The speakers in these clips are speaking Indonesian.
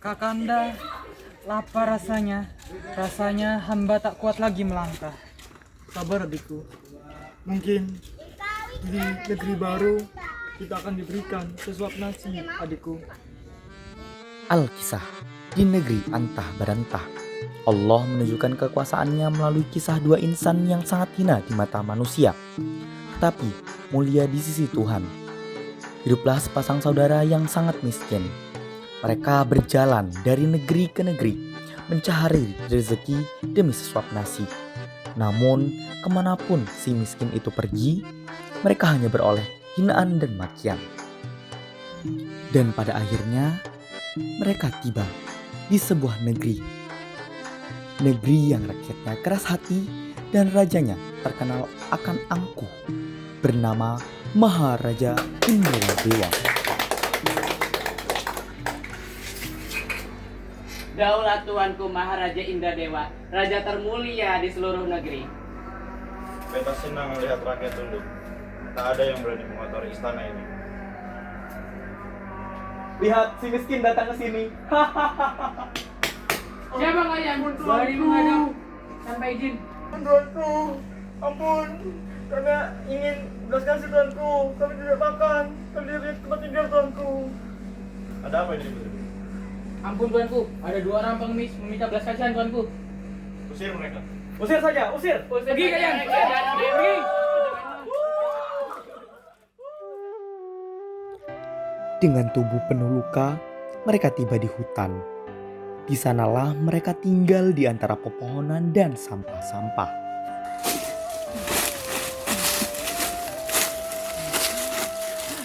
Kakanda, lapar rasanya. Rasanya hamba tak kuat lagi melangkah. Sabar adikku. Mungkin di negeri baru kita akan diberikan sesuap nasi adikku. Al-Kisah. Di negeri antah berantah, Allah menunjukkan kekuasaannya melalui kisah dua insan yang sangat hina di mata manusia, tetapi mulia di sisi Tuhan. Hiduplah sepasang saudara yang sangat miskin. Mereka berjalan dari negeri ke negeri, mencari rezeki demi sesuap nasi. Namun, kemanapun si miskin itu pergi, mereka hanya beroleh hinaan dan makian. Dan pada akhirnya, mereka tiba di sebuah negeri. Negeri yang rakyatnya keras hati dan rajanya terkenal akan angkuh, bernama Maharaja Indradewa. Daulat tuanku Maharaja Indradewa, raja termulia di seluruh negeri. Beta senang melihat rakyat tunduk. Tak ada yang berani mengotori istana ini. Lihat si miskin datang ke sini. Siapa kalian? Berani menghadap tanpa izin. Tuanku, ampun. Karena ingin belas kasih tuanku. Kami tidak makan. Kami tidak tempat tinggal tuanku. Ada apa ini? Ampun tuanku, ada dua orang pengemis meminta belas kasihan tuanku. Usir mereka. Usir saja, usir. Pergi kalian. Pergi. Dengan tubuh penuh luka, mereka tiba di hutan. Di sanalah mereka tinggal di antara pepohonan dan sampah-sampah.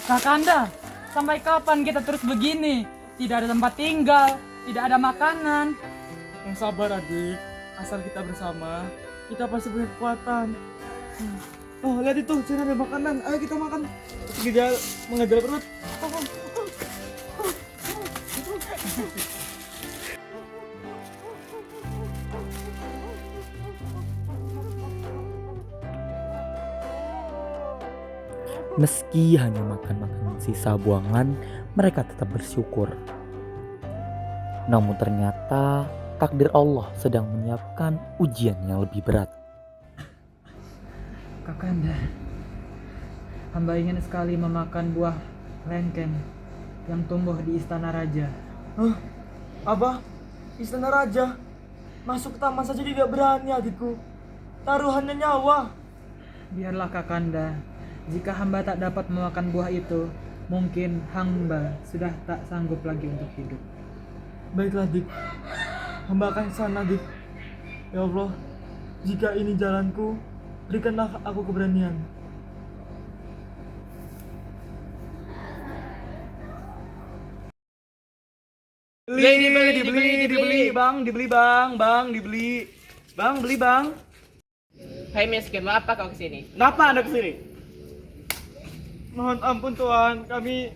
Kakanda, sampai kapan kita terus begini? Tidak ada tempat tinggal, tidak ada makanan. Yang sabar adik. Asal kita bersama, kita pasti punya kekuatan. Oh, lihat itu, sana ada makanan. Ayo kita makan. Mengejar perut. Meski hanya makan makanan sisa buangan, mereka tetap bersyukur. Namun ternyata takdir Allah sedang menyiapkan ujian yang lebih berat. Kakanda, hamba ingin sekali memakan buah lengkeng yang tumbuh di istana raja. Hah? Apa? Istana raja? Masuk ke taman saja tidak berani adikku. Taruhannya nyawa. Biarlah Kakanda, jika hamba tak dapat memakan buah itu, mungkin hamba sudah tak sanggup lagi untuk hidup. Baiklah dik. Hamba akan sana dik. Ya Allah, jika ini jalanku, berikanlah aku keberanian. Dibeli, bang, bang. Hai miskin, mau apa kau kesini? Kenapa anda kesini? Mohon ampun tuan, kami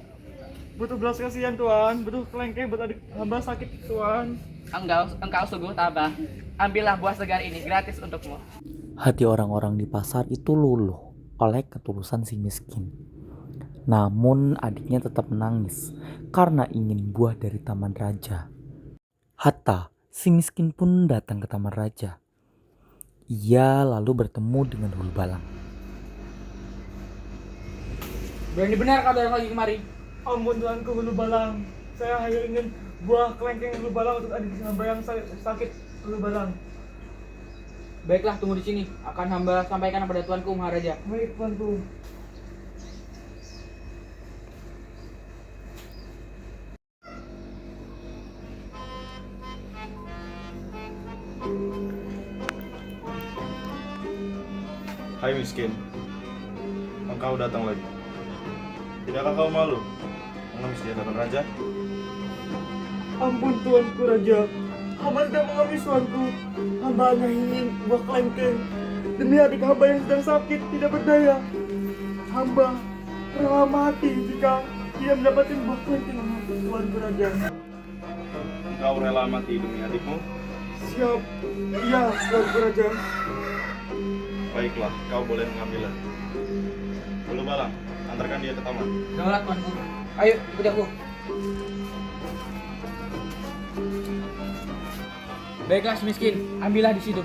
butuh belas kasihan tuan, butuh kelengkeng buat adik hamba sakit tuan. Engkau sungguh tabah. Ambillah buah segar ini gratis untukmu. Hati orang-orang di pasar itu luluh oleh ketulusan si miskin. Namun adiknya tetap menangis karena ingin buah dari taman raja. Hatta si miskin pun datang ke taman raja. Ia lalu bertemu dengan Hulu Balang. Berani benar kau datang lagi kemari. Ampun tuanku Hulu Balang, saya hanya ingin buah kelengkeng Hulu Balang untuk adik hamba yang sakit Hulu Balang. Baiklah, tunggu di sini. Akan hamba sampaikan kepada tuanku Maharaja. Baik tuanku. Hai miskin. Engkau datang lagi. Tidakkah kau malu mengemis di hadapan raja? Ampun tuanku raja, hamba tidak mengemis tuanku. Hamba hanya ingin buah kelengkeng demi adik hamba yang sedang sakit tidak berdaya. Hamba rela mati jika dia mendapatkan buah kelengkeng tuanku raja. Engkau rela mati demi adikmu? Siap, iya tuanku raja. Baiklah, kau boleh mengambilnya. Hulu Balang, antarkan dia ke taman. Daulat tuanku. Ayo, ikut aku. Baiklah si miskin, ambillah di situ.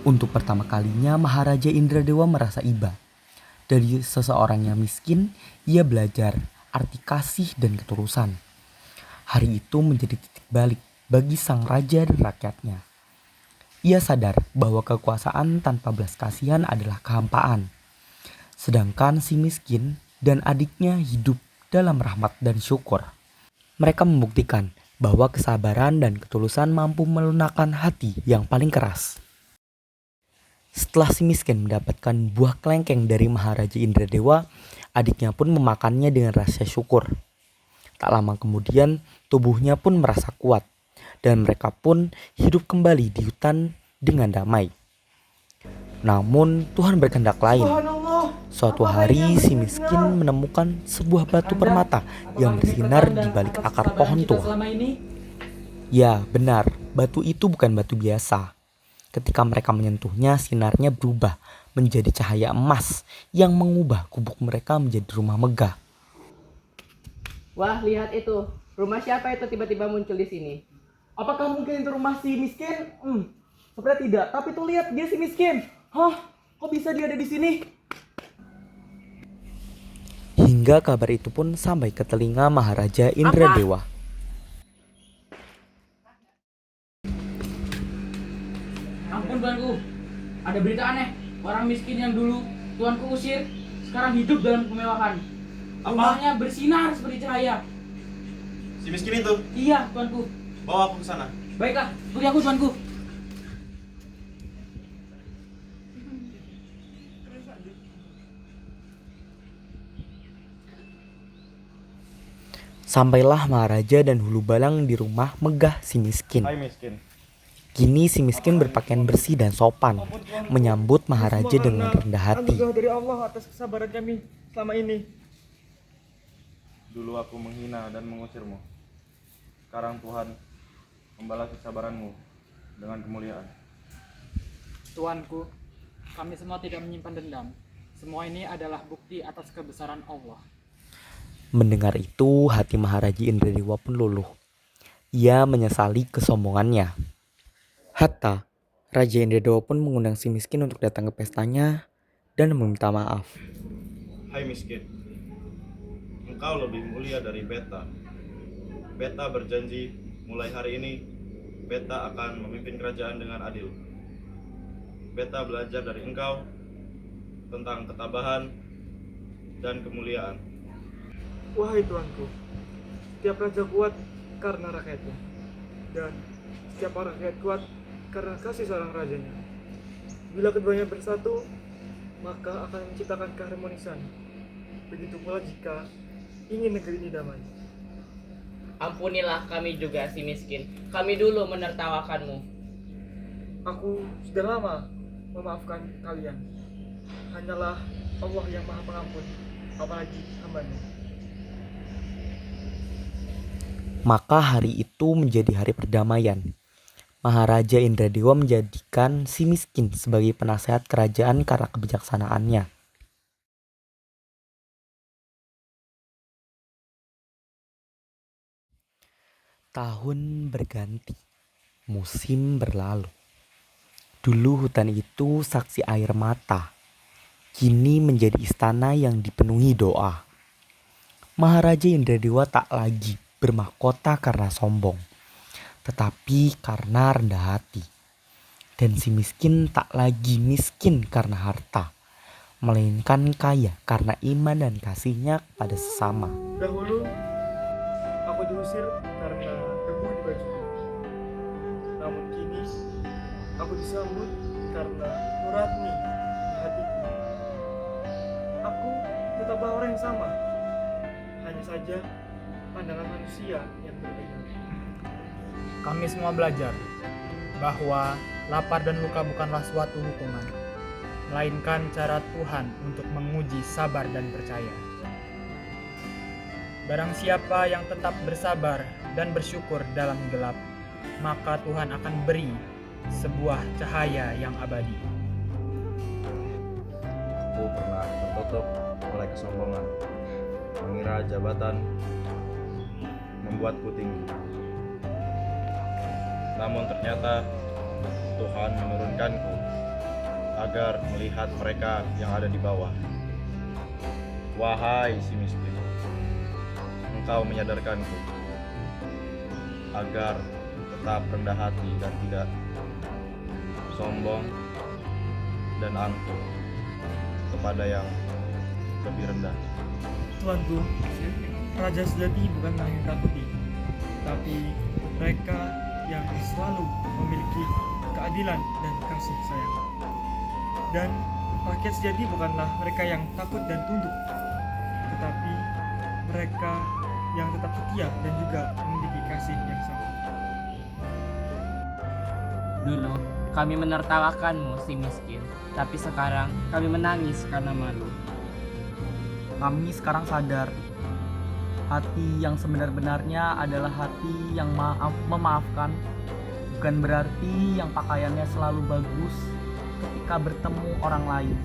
Untuk pertama kalinya Maharaja Indradewa merasa iba. Dari seseorang yang miskin, ia belajar arti kasih dan ketulusan. Hari itu menjadi titik balik bagi sang raja dan rakyatnya. Ia sadar bahwa kekuasaan tanpa belas kasihan adalah kehampaan. Sedangkan si miskin dan adiknya hidup dalam rahmat dan syukur. Mereka membuktikan bahwa kesabaran dan ketulusan mampu melunakkan hati yang paling keras. Setelah si miskin mendapatkan buah kelengkeng dari Maharaja Indradewa, adiknya pun memakannya dengan rasa syukur. Tak lama kemudian, tubuhnya pun merasa kuat, dan mereka pun hidup kembali di hutan dengan damai. Namun, Tuhan berkehendak lain. Subhanallah. Suatu hari, si miskin menemukan sebuah batu permata yang bersinar di balik akar pohon tua. Selama ini, Ya, benar, batu itu bukan batu biasa. Ketika mereka menyentuhnya, sinarnya berubah menjadi cahaya emas yang mengubah gubuk mereka menjadi rumah megah. Wah, lihat itu. Rumah siapa itu tiba-tiba muncul di sini? Apakah mungkin itu rumah si miskin? Sebenarnya tidak, tapi tuh lihat dia si miskin. Hah? Kok bisa dia ada di sini? Hingga kabar itu pun sampai ke telinga Maharaja Indradewa. Ampun tuanku, ada berita aneh. Orang miskin yang dulu tuanku usir, sekarang hidup dalam kemewahan. Rumahnya bersinar seperti cahaya. Si miskin itu, Iya tuanku. bawa aku ke sana. Baiklah, ikuti aku tuanku. Sampailah Maharaja dan Hulu Balang di rumah megah si miskin. Hai miskin. Kini si miskin berpakaian bersih dan sopan, menyambut Maharaja dengan rendah hati. Anugerah dari Allah atas kesabaran kami selama ini. Dulu aku menghina dan mengusirmu. Sekarang Tuhan membalas kesabaranmu dengan kemuliaan. Tuanku, kami semua tidak menyimpan dendam. Semua ini adalah bukti atas kebesaran Allah. Mendengar itu, hati Maharaja Indradewa pun luluh. Ia menyesali kesombongannya. Hatta, Raja Indradewa pun mengundang si miskin untuk datang ke pestanya dan meminta maaf. Hai miskin, engkau lebih mulia dari Beta. Beta berjanji mulai hari ini Beta akan memimpin kerajaan dengan adil. Beta belajar dari engkau tentang ketabahan dan kemuliaan. Wahai tuanku, setiap raja kuat karena rakyatnya, dan setiap rakyat kuat karena kasih seorang rajanya. Bila keduanya bersatu, maka akan menciptakan keharmonisan. Begitu pula jika ingin negeri ini damai. Ampunilah kami juga si miskin. Kami dulu menertawakanmu. Aku sudah lama memaafkan kalian. Hanyalah Allah yang Maha Pengampun, apalagi hamba-Nya. Maka hari itu menjadi hari perdamaian. Maharaja Indradewa menjadikan si miskin sebagai penasehat kerajaan karena kebijaksanaannya. Tahun berganti, musim berlalu. Dulu hutan itu saksi air mata, kini menjadi istana yang dipenuhi doa. Maharaja Indradewa tak lagi bermahkota karena sombong, tetapi karena rendah hati. Dan si miskin tak lagi miskin karena harta, melainkan kaya karena iman dan kasihnya kepada sesama. Dahulu, aku diusir karena debu di bajuku. Namun kini, aku disambut karena nurani di hatiku. Aku tetaplah orang yang sama. Hanya saja, pandangan manusia yang berbeda. Kami semua belajar bahwa lapar dan luka bukanlah suatu hukuman, melainkan cara Tuhan untuk menguji sabar dan percaya. Barang siapa yang tetap bersabar dan bersyukur dalam gelap, maka Tuhan akan beri sebuah cahaya yang abadi. Aku pernah tertutup oleh kesombongan, mengira jabatan membuatku tinggi. Namun ternyata Tuhan menurunkanku agar melihat mereka yang ada di bawah. Wahai si miskin, Engkau menyadarkanku agar tetap rendah hati dan tidak sombong dan angkuh kepada yang lebih rendah. Tuanku, raja sejati bukanlah yang takuti, tapi mereka yang selalu memiliki keadilan dan kasih sayang. Dan rakyat sejati bukanlah mereka yang takut dan tunduk, tetapi mereka yang tetap setia dan juga memiliki kasih yang sama. Dulu kami menertawakanmu si miskin, tapi sekarang kami menangis karena malu. Kami sekarang sadar, hati yang sebenar-benarnya adalah hati yang memaafkan, bukan berarti yang pakaiannya selalu bagus ketika bertemu orang lain.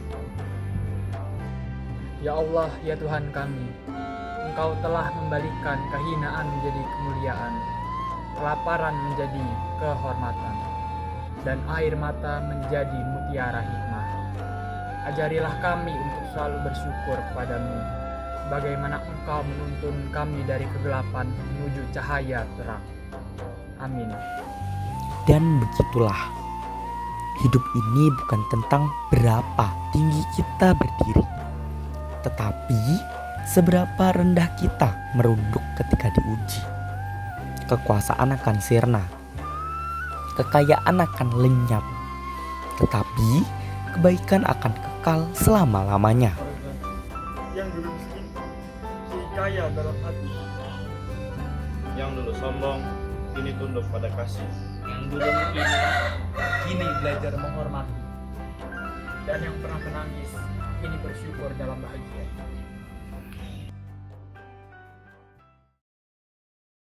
Ya Allah, ya Tuhan kami, Engkau telah membalikkan kehinaan menjadi kemuliaan, kelaparan menjadi kehormatan, dan air mata menjadi mutiara hikmah. Ajarilah kami untuk selalu bersyukur kepadamu, bagaimana Engkau menuntun kami dari kegelapan menuju cahaya terang. Amin. Dan begitulah, hidup ini bukan tentang berapa tinggi kita berdiri, tetapi seberapa rendah kita merunduk ketika diuji. Kekuasaan akan sirna, kekayaan akan lenyap, tetapi kebaikan akan kekal selama-lamanya. Yang dulu miskin, kini kaya dalam hati. Yang dulu sombong, kini tunduk pada kasih. Yang dulu menghina, Kini belajar menghormati, dan yang pernah menangis kini bersyukur dalam bahagia.